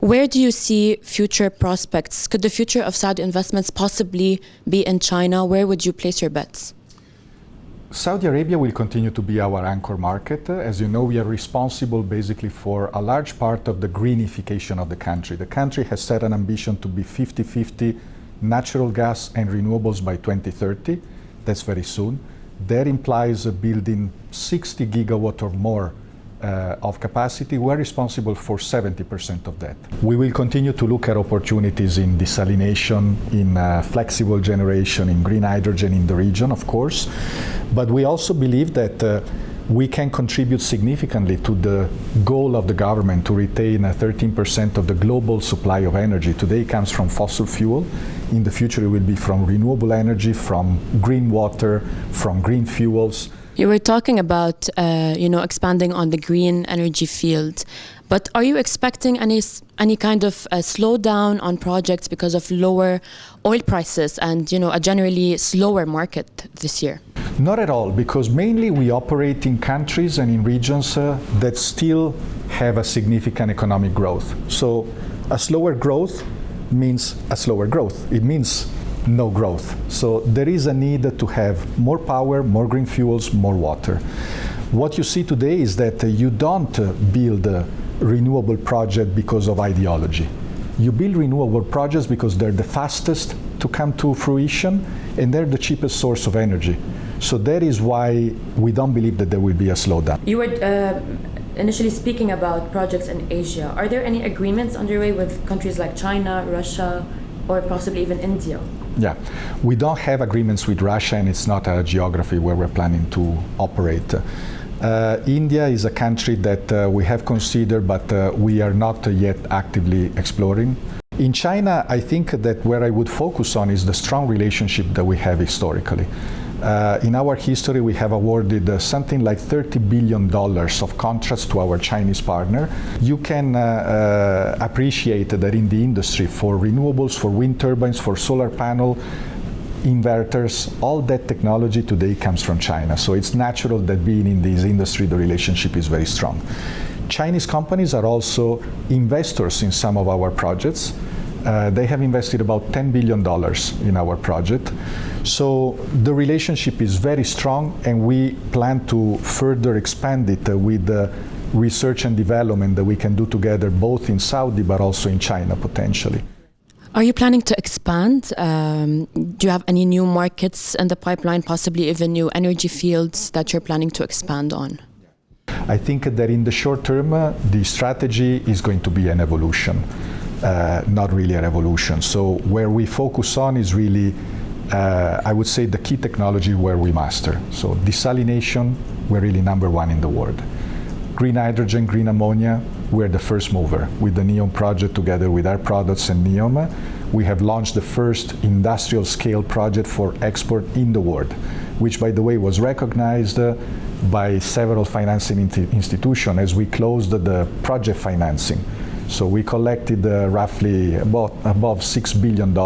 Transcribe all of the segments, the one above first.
Where do you see future prospects? Could the future of Saudi investments possibly be in China? Where would you place your bets? Saudi Arabia will continue to be our anchor market. As you know, we are responsible basically for a large part of the greenification of the country. The country has set an ambition to be 50-50 natural gas and renewables by 2030. That's very soon. That implies building 60 gigawatt or more of capacity. We're responsible for 70% of that. We will continue to look at opportunities in desalination, in flexible generation, in green hydrogen in the region, of course. But we also believe that we can contribute significantly to the goal of the government to retain 13% of the global supply of energy. Today it comes from fossil fuel. In the future it will be from renewable energy, from green water, from green fuels. You were talking about, expanding on the green energy field, but are you expecting any kind of slowdown on projects because of lower oil prices and, a generally slower market this year? Not at all, because mainly we operate in countries and in regions that still have a significant economic growth. So a slower growth means a slower growth. It means no growth. So there is a need to have more power, more green fuels, more water. What you see today is that you don't build a renewable project because of ideology. You build renewable projects because they're the fastest to come to fruition and they're the cheapest source of energy. So that is why we don't believe that there will be a slowdown. You were initially speaking about projects in Asia. Are there any agreements underway with countries like China, Russia, or possibly even India? Yeah, we don't have agreements with Russia, and it's not a geography where we're planning to operate. India is a country that we have considered, but we are not yet actively exploring. In China, I think that where I would focus on is the strong relationship that we have historically. In our history, we have awarded something like $30 billion of contracts to our Chinese partner. You can appreciate that in the industry for renewables, for wind turbines, for solar panel, inverters, all that technology today comes from China. So it's natural that being in this industry, the relationship is very strong. Chinese companies are also investors in some of our projects. They have invested about $10 billion in our project. So the relationship is very strong, and we plan to further expand it with the research and development that we can do together, both in Saudi but also in China potentially. Are you planning to expand? Do you have any new markets in the pipeline, possibly even new energy fields that you're planning to expand on? I think that in the short term, the strategy is going to be an evolution, not really a revolution. So where we focus on is really, I would say, the key technology where we master. So desalination, we're really number one in the world. Green hydrogen, green ammonia, we're the first mover. With the NEOM project, together with our products and NEOM, we have launched the first industrial scale project for export in the world, which, by the way, was recognized by several financing institutions as we closed the project financing. So we collected roughly above $6 billion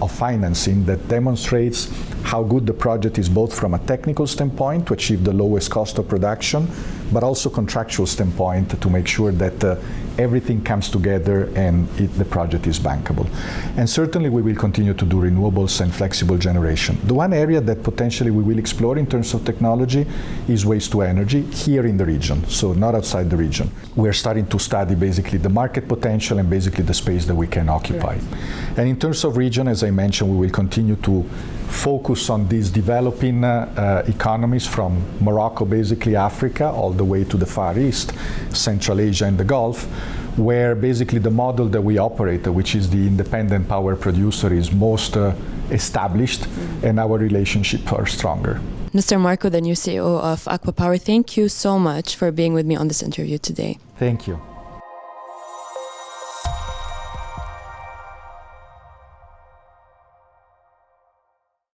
of financing that demonstrates how good the project is, both from a technical standpoint to achieve the lowest cost of production, but also contractual standpoint to make sure that everything comes together and the project is bankable. And certainly we will continue to do renewables and flexible generation. The one area that potentially we will explore in terms of technology is waste to energy here in the region, so not outside the region. We're starting to study basically the market potential and basically the space that we can occupy. Right. And in terms of region, as I mentioned, we will continue to focus on these developing economies from Morocco, basically Africa, all the way to the Far East, Central Asia and the Gulf, where basically the model that we operate, which is the independent power producer, is most established, and our relationships are stronger. Mr. Marco, the new CEO of Aqua Power, thank you so much for being with me on this interview today. Thank you.